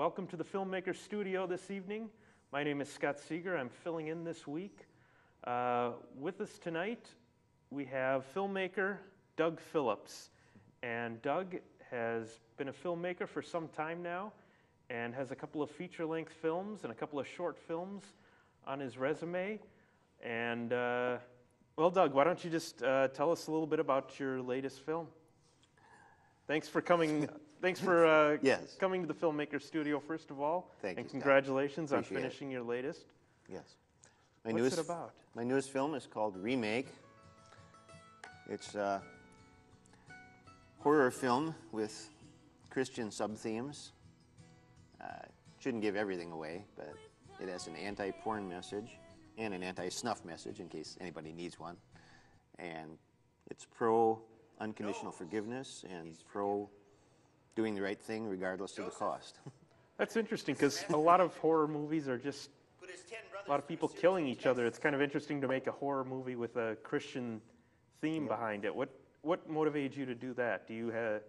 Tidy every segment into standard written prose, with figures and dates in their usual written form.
Welcome to the Filmmakers studio this evening. My name is Scott Seeger. I'm filling in this week. With us tonight, we have filmmaker Doug Phillips. And Doug has been a filmmaker for some time now and has a couple of feature-length films and a couple of short films on his resume. And, well, Doug, why don't you just tell us a little bit about your latest film? Thanks for coming. Thanks for yes. coming to the Filmmakers studio, first of all. Thank you, and congratulations on Appreciate finishing your latest. Yes. What's it about? My newest film is called Remake. It's a horror film with Christian sub-themes. Shouldn't give everything away, but it has an anti-porn message and an anti-snuff message in case anybody needs one. And it's pro-unconditional forgiveness and pro-doing the right thing regardless of the cost. That's interesting because a lot of horror movies are just a lot of people killing each other. It's kind of interesting to make a horror movie with a Christian theme behind it. What motivated you to do that? Do you have,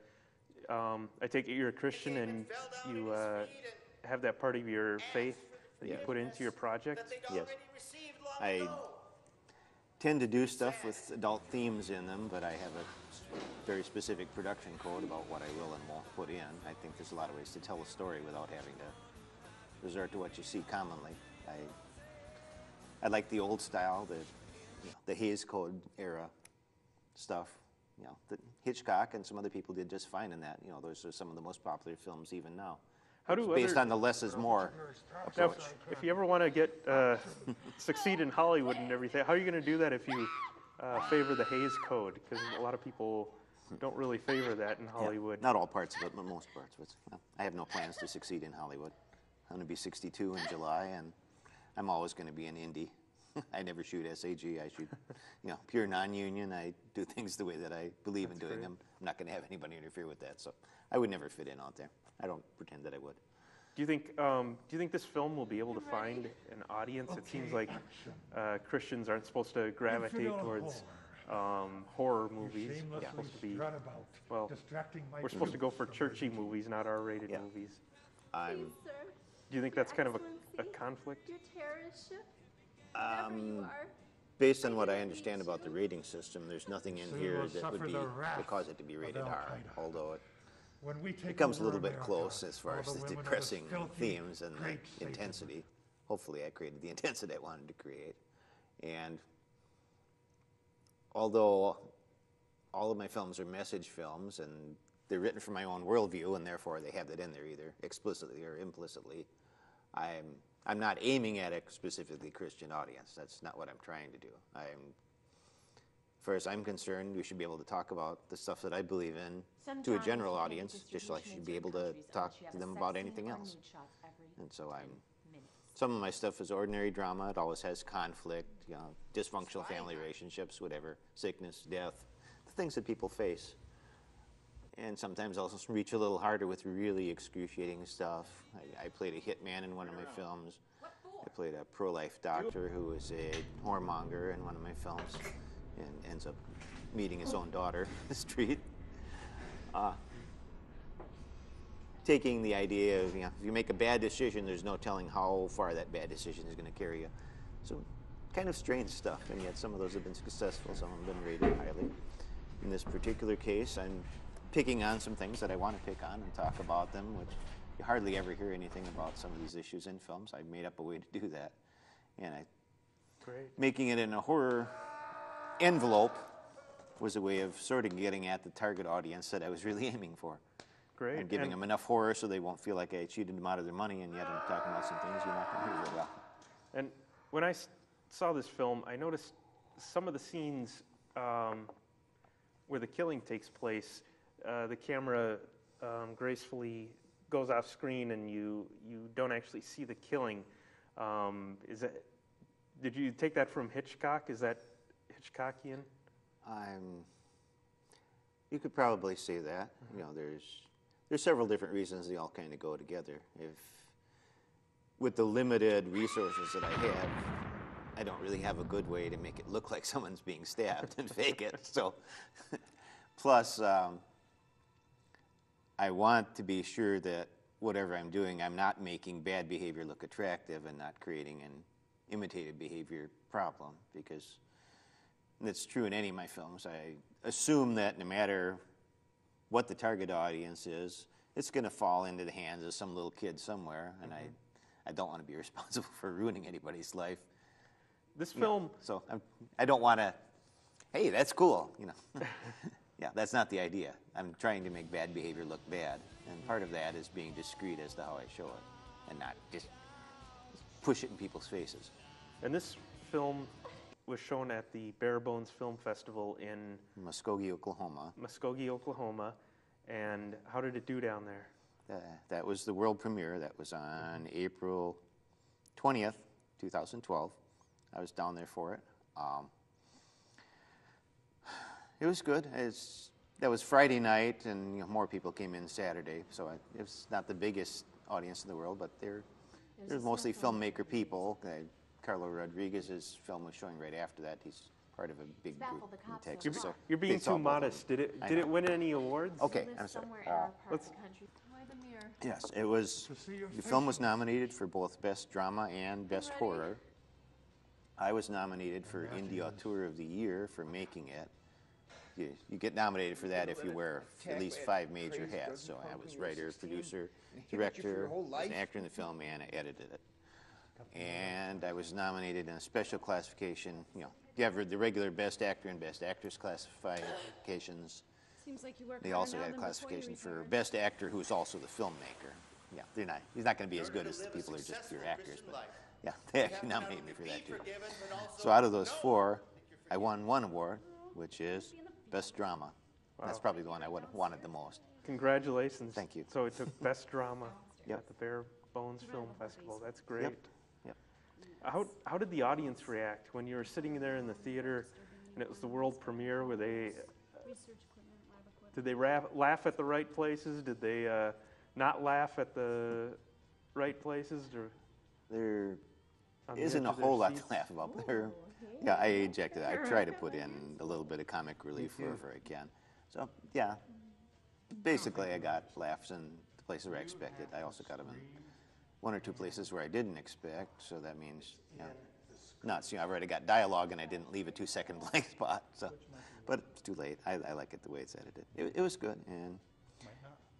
I take it you're a Christian and you have that part of your faith that you put into your project? Yes. I tend to do stuff with adult themes in them, but I have a very specific production code about what I will and won't put in. I think there's a lot of ways to tell a story without having to resort to what you see commonly. I like the old style, the Hays Code era stuff. You know, the Hitchcock and some other people did just fine in that. You know, those are some of the most popular films even now. Based on the less is more approach. Now, if you ever want to get succeed in Hollywood and everything, how are you going to do that if you favor the Hays Code? Because a lot of people don't really favor that in Hollywood. Yeah, not all parts of it, but most parts of it. Well, I have no plans to succeed in Hollywood. I'm going to be 62 in July, and I'm always going to be an indie. I never shoot SAG. I shoot, pure non-union. I do things the way that I believe in doing them. I'm not going to have anybody interfere with that, so I would never fit in out there. I don't pretend that I would. Do you think this film will be able to find an audience? It seems like Christians aren't supposed to gravitate towards horror movies. We're supposed to be, well, we're supposed to go for churchy movies, not R-rated movies. Do you think that's kind of a conflict? Based on what I understand about the rating system, there's nothing in here that would cause it to be rated R, although it comes a little bit close as far as the depressing themes and the intensity. Hopefully I created the intensity I wanted to create. And although all of my films are message films and they're written from my own worldview and therefore they have that in there either explicitly or implicitly, I'm not aiming at a specifically Christian audience. That's not what I'm trying to do. As far as I'm concerned, we should be able to talk about the stuff that I believe in to a general audience, just like you should be able to talk to them about anything else. And so some of my stuff is ordinary drama. It always has conflict, dysfunctional family relationships, whatever, sickness, death, the things that people face. And sometimes I'll reach a little harder with really excruciating stuff. I played a hitman in one of my films. I played a pro-life doctor who was a whoremonger in one of my films and ends up meeting his own daughter in the street. Taking the idea of, if you make a bad decision, there's no telling how far that bad decision is going to carry you. So kind of strange stuff, and yet some of those have been successful, some have been rated highly. In this particular case, I'm picking on some things that I want to pick on and talk about them, which you hardly ever hear anything about some of these issues in films. I made up a way to do that. And making it in a horror envelope was a way of sort of getting at the target audience that I was really aiming for. Great. And giving them enough horror so they won't feel like I cheated them out of their money, and yet I'm talking about some things you're not going to hear very well. And when I saw this film, I noticed some of the scenes where the killing takes place, the camera gracefully goes off screen and you don't actually see the killing. Did you take that from Hitchcock? Is that Hitchcockian? You could probably say that. There's several different reasons they all kind of go together. With the limited resources that I have, I don't really have a good way to make it look like someone's being stabbed and fake it. So, plus, I want to be sure that whatever I'm doing, I'm not making bad behavior look attractive and not creating an imitated behavior problem, because that's true in any of my films. I assume that no matter what the target audience is, it's going to fall into the hands of some little kid somewhere, and I don't want to be responsible for ruining anybody's life. This film... So I don't want to, hey, that's cool, Yeah, that's not the idea. I'm trying to make bad behavior look bad, and part of that is being discreet as to how I show it, and not just push it in people's faces. And this film was shown at the Bare Bones Film Festival in Muskogee, Oklahoma. Muskogee, Oklahoma. And how did it do down there? That was the world premiere. That was on April 20th, 2012. I was down there for it. It was good. That was Friday night, and more people came in Saturday. So it was not the biggest audience in the world, but there's mostly filmmaker people. Carlo Rodriguez's film was showing right after that. He's part of a big group in Texas. So you're being too modest. Did it win any awards? Okay, I'm sorry. Yes, it was. The film was nominated for both Best Drama and Best Horror. I was nominated for Indie Auteur of the Year for making it. You get nominated for that if you wear at least 5 major hats. So I was writer, producer, director, was an actor in the film, and I edited it. And I was nominated in a special classification. You have the regular Best Actor and Best Actress classifications. Seems like you work They also had a classification for Best Actor who's also the filmmaker. Yeah, he's not going to be as good as the people who are just pure actors, but yeah, they actually nominated me for that too. So out of those 4, I won 1 award, which is Best Drama. Wow. That's probably the one I would have wanted the most. Congratulations. Thank you. So it took Best Drama at the Bare Bones Film Festival. That's great. Yep. How did the audience react when you were sitting there in the theater and it was the world premiere? Were they did they laugh at the right places? Did they not laugh at the right places? Or there isn't a whole lot to laugh about there. Yeah, I ejected. I try to put in a little bit of comic relief wherever I can. So yeah, basically I got laughs in the places where I expected. I also got them in 1 or 2 places where I didn't expect. So that means nuts. I've already got dialogue and I didn't leave a 2-second blank spot. So, but it's too late. I like it the way it's edited. It was good, and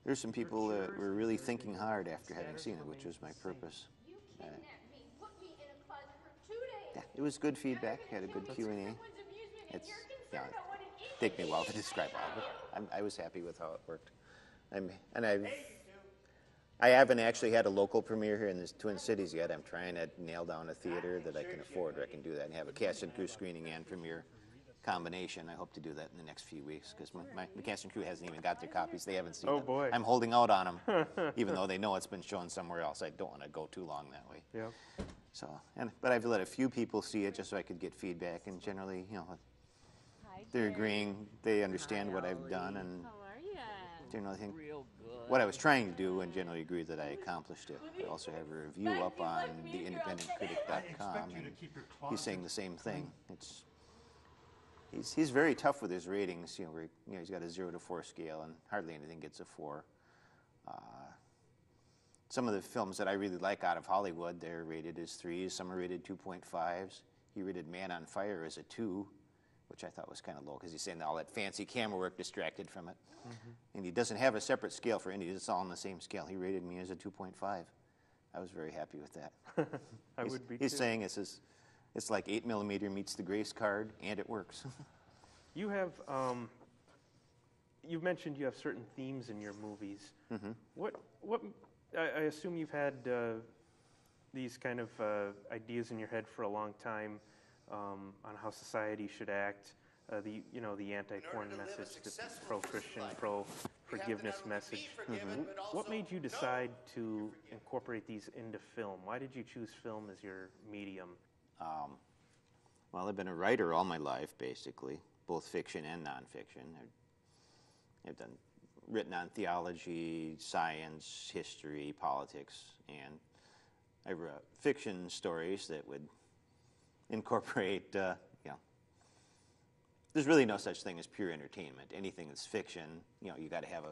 there's some people that were really thinking hard after having seen it, which was my purpose. Yeah, it was good feedback. Had a good Q&A. It's take me a while to describe all of it. I was happy with how it worked. I haven't actually had a local premiere here in the Twin Cities yet. I'm trying to nail down a theater that I can afford where I can do that and have a cast and crew screening and premiere combination. I hope to do that in the next few weeks because the cast and crew hasn't even got their copies. They haven't seen them. Boy. I'm holding out on them, even though they know it's been shown somewhere else. I don't want to go too long that way. Yeah. So, but I've let a few people see it just so I could get feedback, and generally, they're agreeing. They understand what I've done, and generally think what I was trying to do, and generally agree that I accomplished it. I also have a review up on theindependentcritic.com, and he's saying the same thing. He's very tough with his ratings. He's got a 0 to 4 scale, and hardly anything gets a 4. Some of the films that I really like out of Hollywood, they're rated as 3s. Some are rated 2.5s. He rated Man on Fire as a 2, which I thought was kind of low because he's saying all that fancy camera work distracted from it. Mm-hmm. And he doesn't have a separate scale for Indies. It's all on the same scale. He rated me as a 2.5. I was very happy with that. Would be He's too. saying it's like 8mm meets the Grace card, and it works. You have, you've mentioned you have certain themes in your movies. Mm-hmm. What I assume you've had these kind of ideas in your head for a long time on how society should act. The anti-porn message, the pro-Christian, pro-forgiveness message. Mm-hmm. What made you decide to incorporate these into film? Why did you choose film as your medium? Well, I've been a writer all my life, basically, both fiction and nonfiction. I've written on theology, science, history, politics, and I wrote fiction stories that would incorporate, there's really no such thing as pure entertainment. Anything that's fiction, you got to have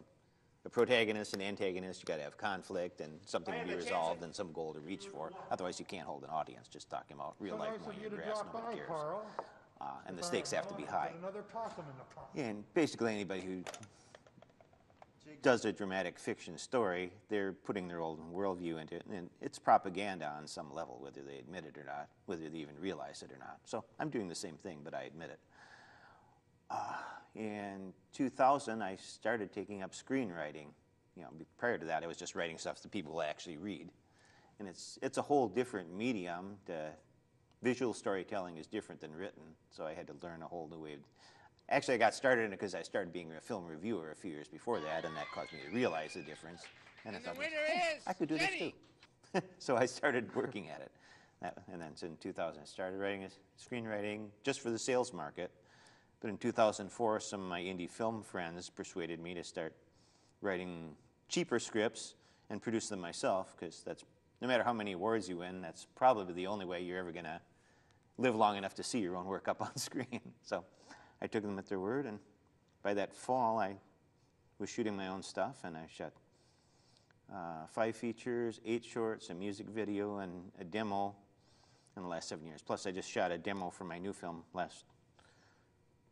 a protagonist and antagonist. You got to have conflict and something to be resolved and some goal to reach for. Otherwise, you can't hold an audience just talking about real life money and grass. Nobody cares. And the stakes have to be high. And basically, anybody who does a dramatic fiction story, they're putting their own worldview into it, and it's propaganda on some level, whether they admit it or not, whether they even realize it or not. So I'm doing the same thing, but I admit it. In 2000, I started taking up screenwriting. You know, prior to that, I was just writing stuff that people will actually read, and it's a whole different medium. Visual storytelling is different than written, so I had to learn a whole new way. Actually, I got started in it because I started being a film reviewer a few years before that, and that caused me to realize the difference. And I thought, hey, I could do this too. So I started working at it. And then in 2000, I started writing screenwriting just for the sales market. But in 2004, some of my indie film friends persuaded me to start writing cheaper scripts and produce them myself, because that's, no matter how many awards you win, that's probably the only way you're ever going to live long enough to see your own work up on screen. So I took them at their word, and by that fall, I was shooting my own stuff, and I shot 5 features, 8 shorts, a music video, and a demo in the last 7 years. Plus, I just shot a demo for my new film last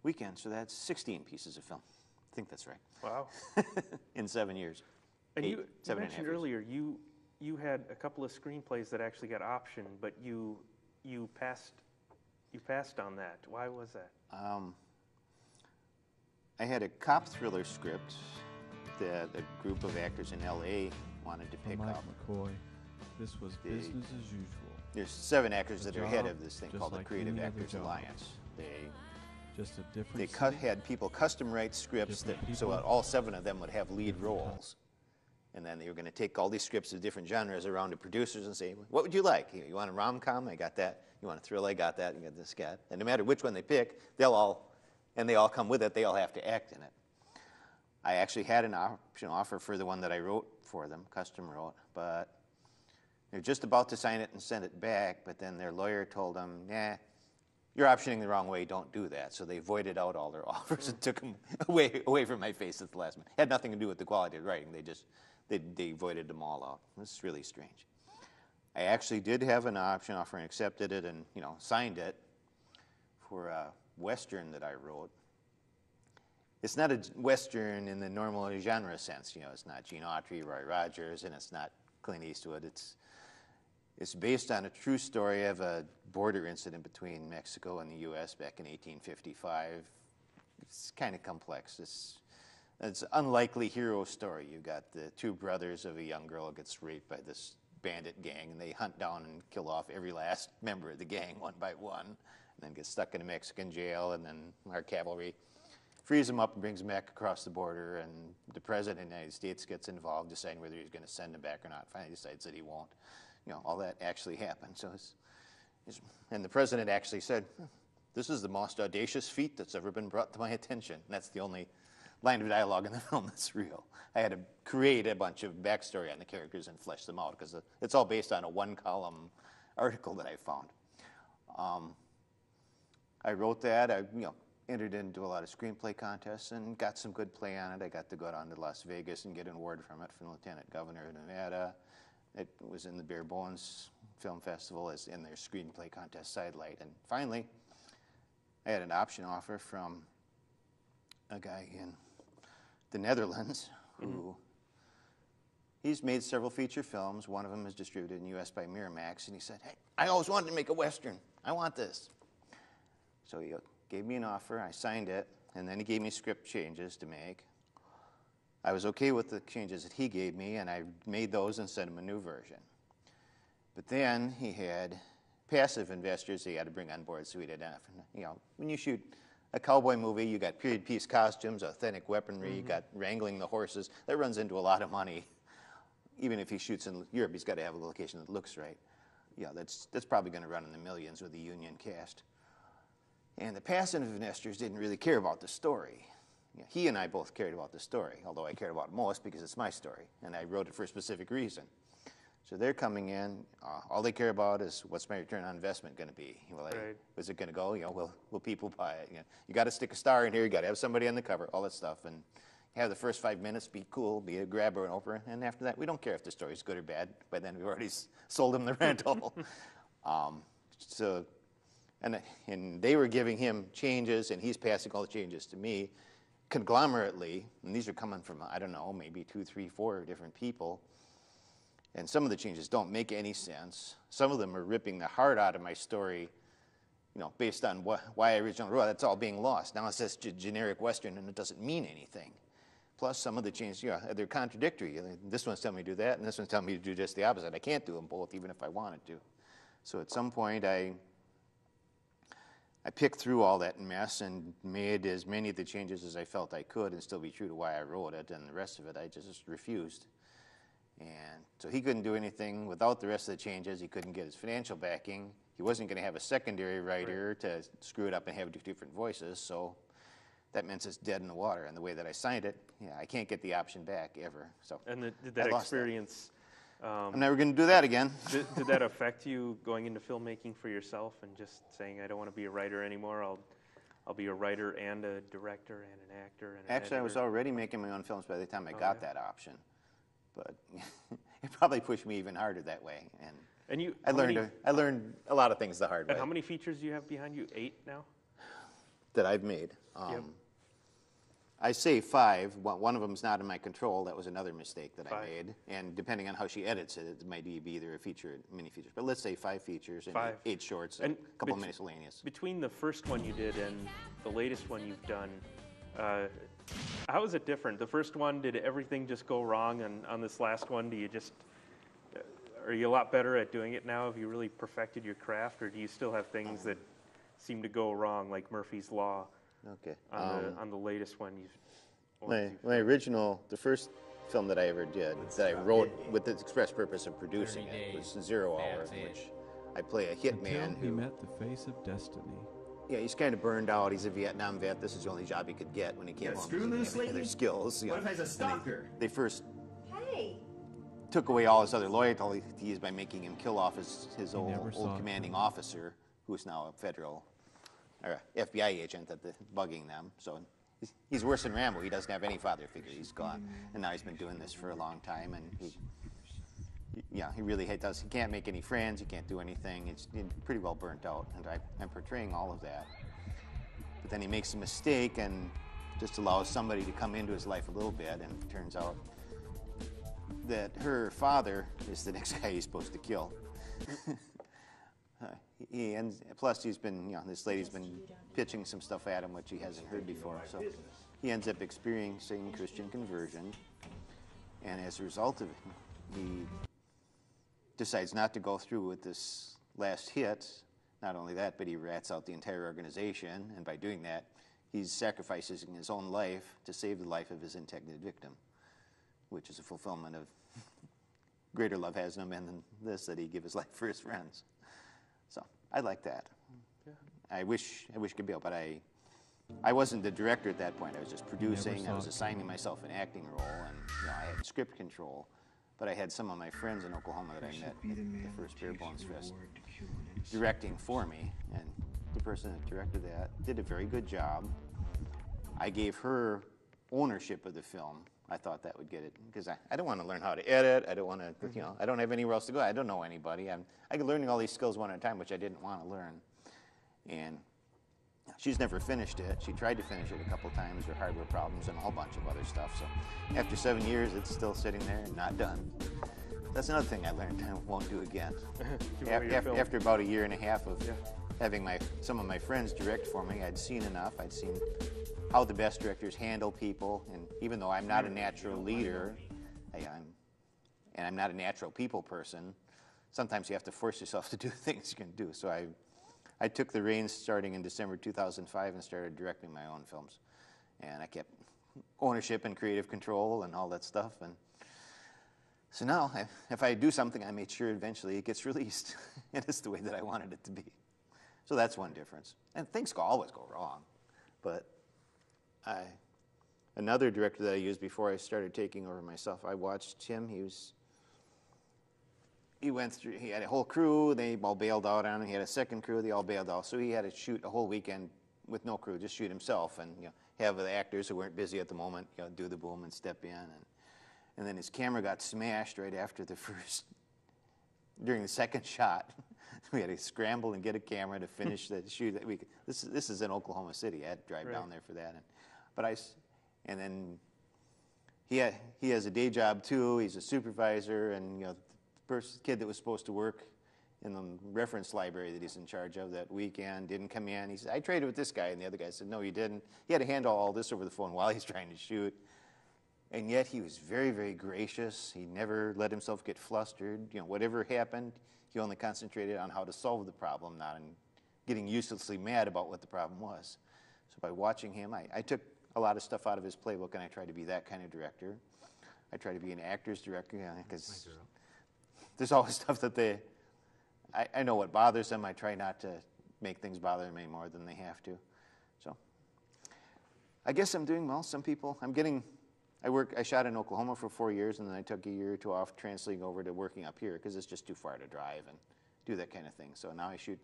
weekend, so that's 16 pieces of film. I think that's right. Wow. In 7 years. And you 7.5 mentioned years. earlier you had a couple of screenplays that actually got optioned, but you passed on that. Why was that? I had a cop thriller script that a group of actors in L.A. wanted to pick Mike up. McCoy, this was business as usual. There's 7 actors that are head job, of this thing just called the like Creative any other Actors job. Alliance. Just a different They city. had people custom write scripts that, Different so people. all 7 of them would have lead Different roles. And then they were going to take all these scripts of different genres around to producers and say, what would you like? You want a rom-com? I got that. You want a thrill? I got that. You got this guy. And no matter which one they pick, they all come with it. They all have to act in it. I actually had an option offer for the one that I wrote for them, custom wrote, but they're just about to sign it and send it back, but then their lawyer told them, nah, you're optioning the wrong way, don't do that. So they voided out all their offers and took them away from my face at the last minute. Had nothing to do with the quality of writing. They voided them all out. This is really strange. I actually did have an option offer and accepted it and, signed it for a Western that I wrote. It's not a Western in the normal genre sense. It's not Gene Autry, Roy Rogers, and it's not Clint Eastwood. It's based on a true story of a border incident between Mexico and the U.S. back in 1855. It's kind of complex. It's an unlikely hero story. You've got the 2 brothers of a young girl who gets raped by this bandit gang, and they hunt down and kill off every last member of the gang one by one, and then get stuck in a Mexican jail, and then our cavalry frees them up and brings them back across the border, and the president of the United States gets involved, deciding whether he's going to send them back or not. Finally decides that he won't. All that actually happened. So and the president actually said, this is the most audacious feat that's ever been brought to my attention. And that's the only line of dialogue in the film that's real. I had to create a bunch of backstory on the characters and flesh them out, because it's all based on a 1-column article that I found. I wrote that. I entered into a lot of screenplay contests and got some good play on it. I got to go down to Las Vegas and get an award from it from Lieutenant Governor of Nevada. It was in the Bare Bones Film Festival as in their screenplay contest sidelight. And finally, I had an option offer from a guy in the Netherlands who he's made several feature films. One of them is distributed in the U.S. by Miramax. And he said, hey, I always wanted to make a Western. I want this. So he gave me an offer. I signed it. And then he gave me script changes to make. I was okay with the changes that he gave me, and I made those and sent him a new version. But then he had passive investors he had to bring on board, so he did enough. When you shoot a cowboy movie, you got period piece costumes, authentic weaponry, you got wrangling the horses. That runs into a lot of money. Even if he shoots in Europe, he's got to have a location that looks right. That's probably going to run in the millions with a union cast. And the passive investors didn't really care about the story. He and I both cared about the story, although I cared about it most because it's my story, and I wrote it for a specific reason. So they're coming in. All they care about is what's my return on investment going to be? Right. Is it going to go? Will people buy it? You got to stick a star in here. You got to have somebody on the cover. All that stuff. And have the first 5 minutes be cool, be a grabber and over, and after that, we don't care if the story's good or bad. By then, we've already sold him the rental. And they were giving him changes, and he's passing all the changes to me, conglomerately, and these are coming from, I don't know, maybe 2, 3, 4 different people, and some of the changes don't make any sense. Some of them are ripping the heart out of my story, based on why I originally wrote it. That's all being lost. Now it's just generic Western, and it doesn't mean anything. Plus, some of the changes, they're contradictory. This one's telling me to do that, and this one's telling me to do just the opposite. I can't do them both, even if I wanted to. So at some point, I picked through all that mess and made as many of the changes as I felt I could and still be true to why I wrote it, and the rest of it I just refused. And so he couldn't do anything without the rest of the changes. He couldn't get his financial backing. He wasn't going to have a secondary writer to screw it up and have different voices, so that meant it's dead in the water. And the way that I signed it, I can't get the option back ever. So And did that experience... I'm never going to do that again. Did that affect you going into filmmaking for yourself and just saying, I don't want to be a writer anymore, I'll be a writer and a director and an actor and an Actually, editor? I was already making my own films by the time I got that option. But it probably pushed me even harder that way. And I learned a lot of things the hard way. And how many features do you have behind you? 8 now? That I've made. Yep. I say 5. One of them's not in my control. That was another mistake that 5. I made. And depending on how she edits it, it might be either a feature or mini features. But let's say 5 features and 5. 8 shorts and a couple of miscellaneous. Between the first one you did and the latest one you've done, how is it different? The first one, did everything just go wrong? And on this last one, are you a lot better at doing it now? Have you really perfected your craft? Or do you still have things that seem to go wrong, like Murphy's Law? Okay. On the latest one, my original, the first film that I ever did, that I wrote with the express purpose of producing it, was 0 Hour, which I play a hitman He who... met the face of destiny. Yeah, he's kind of burned out. He's a Vietnam vet. This is the only job he could get when he came home. He didn't have any other skills. What if I was a stalker? They first took away all his other loyalties by making him kill off his old commanding officer, who is now a federal or FBI agent that's bugging them. So he's worse than Rambo. He doesn't have any father figure. He's gone. And now he's been doing this for a long time, and he really does. He can't make any friends. He can't do anything. He's pretty well burnt out, and I'm portraying all of that. But then he makes a mistake and just allows somebody to come into his life a little bit, and it turns out that her father is the next guy he's supposed to kill. Plus he's been, this lady's been pitching some stuff at him which he hasn't heard before. So he ends up experiencing Christian conversion, and as a result of it, he decides not to go through with this last hit. Not only that, but he rats out the entire organization, and by doing that, he's sacrificing his own life to save the life of his intended victim, which is a fulfillment of greater love has no man than this, that he give his life for his friends. So I like that. Yeah. I wish it could be out, but I wasn't the director at that point. I was just producing. I was assigning myself an acting role, and I had script control. But I had some of my friends in Oklahoma that I met at the first Bare Bones Fest directing for me, and the person that directed that did a very good job. I gave her ownership of the film. I thought that would get it, because I don't want to learn how to edit. I don't want to, I don't have anywhere else to go. I don't know anybody. I'm learning all these skills one at a time, which I didn't want to learn. And she's never finished it. She tried to finish it a couple times with hardware problems and a whole bunch of other stuff. So after 7 years, it's still sitting there and not done. That's another thing I learned I won't do again. After about a year and a half of having some of my friends direct for me, I'd seen enough. I'd seen how the best directors handle people, and even though I'm not a natural leader, I'm not a natural people person, sometimes you have to force yourself to do things you can do. So I took the reins starting in December 2005 and started directing my own films. And I kept ownership and creative control and all that stuff. And so now, if I do something, I make sure eventually it gets released. And it's the way that I wanted it to be. So that's one difference. And things always go wrong. But another director that I used before I started taking over myself, I watched him. He had a whole crew, they all bailed out on him. He had a second crew, they all bailed out. So he had to shoot a whole weekend with no crew, just shoot himself, and have the actors who weren't busy at the moment, do the boom and step in. And then his camera got smashed right after during the second shot. We had to scramble and get a camera to finish the shoot. This is in Oklahoma City. I had to drive down there for that. And then he has a day job too. He's a supervisor, and the kid that was supposed to work in the reference library that he's in charge of that weekend didn't come in. He said, "I traded with this guy," and the other guy said, "No, you didn't." He had to handle all this over the phone while he's trying to shoot. And yet he was very, very gracious. He never let himself get flustered. Whatever happened, he only concentrated on how to solve the problem, not on getting uselessly mad about what the problem was. So by watching him, I took a lot of stuff out of his playbook, and I tried to be that kind of director. I try to be an actor's director, because there's always stuff that I know what bothers them. I try not to make things bother them any more than they have to. So I guess I'm doing well. Some people, I shot in Oklahoma for 4 years, and then I took a year or two off translating over to working up here because it's just too far to drive and do that kind of thing. So now I shoot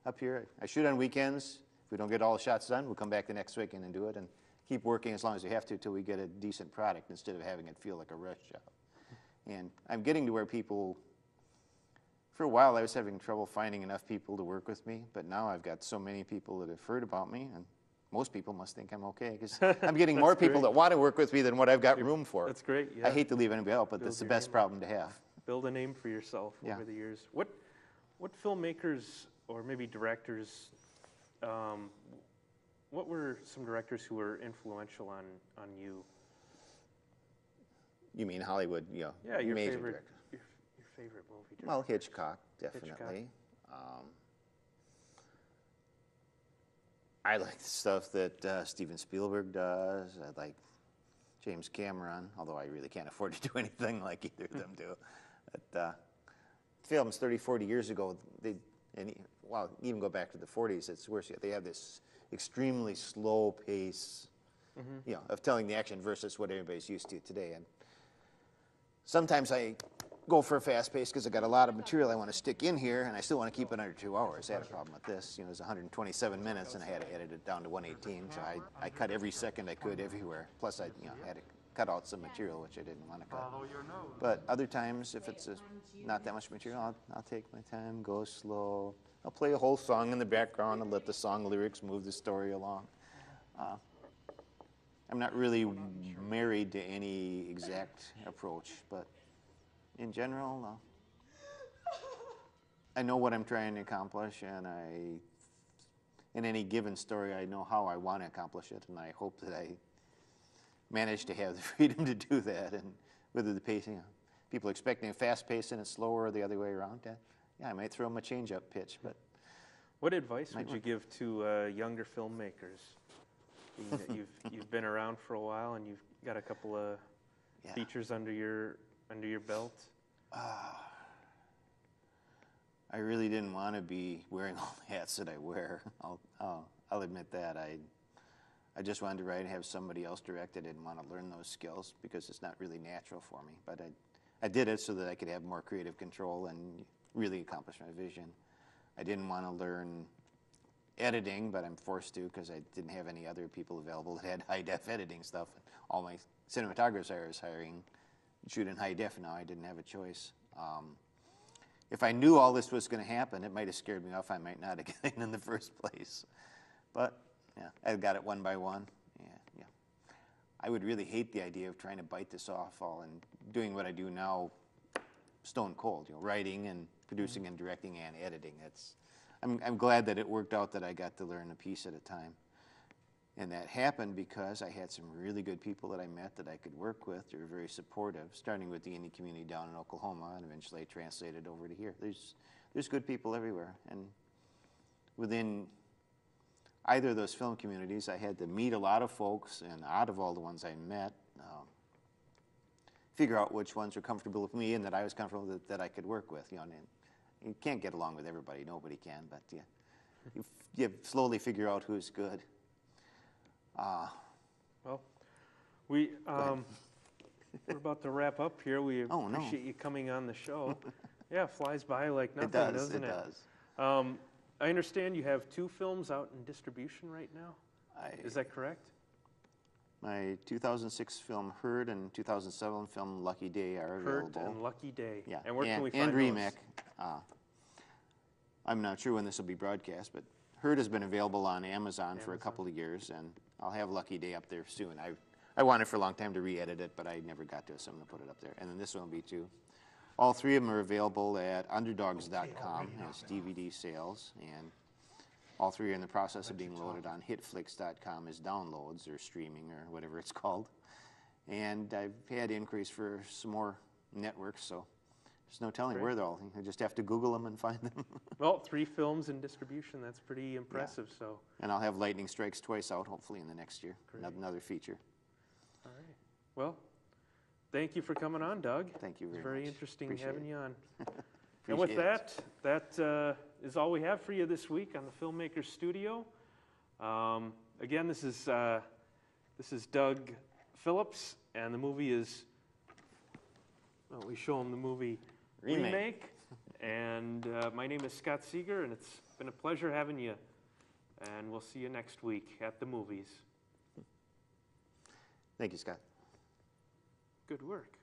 up here. I shoot on weekends. If we don't get all the shots done, we'll come back the next weekend and do it, and keep working as long as we have to until we get a decent product instead of having it feel like a rush job. And I'm getting to where people, for a while I was having trouble finding enough people to work with me, but now I've got so many people that have heard about me, and most people must think I'm okay, because I'm getting more people that want to work with me than what I've got room for. That's great, yeah. I hate to leave anybody out, but that's the best problem to have. Build a name for yourself over the years. What filmmakers or maybe directors, what were some directors who were influential on you? You mean Hollywood, Yeah, your major favorite director. Your favorite movie director. Well, Hitchcock, definitely. I like the stuff that Steven Spielberg does. I like James Cameron, although I really can't afford to do anything like either of them do. But films 30, 40 years ago, even go back to the 40s, it's worse yet. They have this extremely slow pace, of telling the action versus what everybody's used to today. And sometimes I go for a fast pace because I got a lot of material I want to stick in here, and I still want to keep it under 2 hours. I had a problem with this. It was 127 minutes, and I had to edit it down to 118. So I cut every second I could everywhere. Plus, I had to cut out some material which I didn't want to cut. But other times, if it's not that much material, I'll take my time, go slow. I'll play a whole song in the background and let the song lyrics move the story along. I'm not really married to any exact approach, but in general, I know what I'm trying to accomplish, and in any given story, I know how I want to accomplish it, and I hope that I manage to have the freedom to do that. And whether the pacing, people are expecting a fast pace and it's slower or the other way around, I might throw them a change-up pitch. But what advice would you give to younger filmmakers? Being that you've been around for a while and you've got a couple of features under your belt? I really didn't want to be wearing all the hats that I wear. I'll admit that. I just wanted to write and have somebody else direct. I didn't want to learn those skills because it's not really natural for me. But I did it so that I could have more creative control and really accomplish my vision. I didn't want to learn editing, but I'm forced to because I didn't have any other people available that had high-def editing stuff. All my cinematographers I was hiring shoot in high def now. I didn't have a choice. If I knew all this was going to happen, it might have scared me off. I might not have gotten in the first place. But I got it one by one. Yeah. I would really hate the idea of trying to bite this off all and doing what I do now, stone cold. Writing and producing and directing and editing. I'm glad that it worked out that I got to learn a piece at a time. And that happened because I had some really good people that I met that I could work with. They were very supportive, starting with the indie community down in Oklahoma, and eventually I translated over to here. There's good people everywhere. And within either of those film communities, I had to meet a lot of folks, and out of all the ones I met, figure out which ones were comfortable with me and that I was comfortable with, that I could work with. And you can't get along with everybody. Nobody can, but you slowly figure out who's good. Well, we're about to wrap up here. We appreciate you coming on the show. Yeah, it flies by like nothing, doesn't it? It does. I understand you have 2 films out in distribution right now. Is that correct? My 2006 film Heard and 2007 film Lucky Day are Hurt available. and Lucky Day. Yeah, And where can we find and those? Remake. I'm not sure when this will be broadcast, but Heard has been available on Amazon for a couple of years, and I'll have Lucky Day up there soon. I wanted for a long time to re-edit it, but I never got to it, so I'm going to put it up there. And then this one will be too. All three of them are available at underdogs.com as DVD sales, and all three are in the process of being loaded on hitflix.com as downloads or streaming or whatever it's called. And I've had inquiries for some more networks, so there's no telling where they're all. I just have to Google them and find them. Well, 3 films in distribution. That's pretty impressive. Yeah. So. And I'll have Lightning Strikes Twice out, hopefully, in the next year. Another feature. All right. Well, thank you for coming on, Doug. Thank you very much. It's very interesting Appreciate having it. you on. And with that is all we have for you this week on the Filmmakers Studio. Again, this is Doug Phillips, and the movie is, well, we show him the movie Remake. And my name is Scott Seeger, and it's been a pleasure having you. And we'll see you next week at the movies. Thank you, Scott. Good work.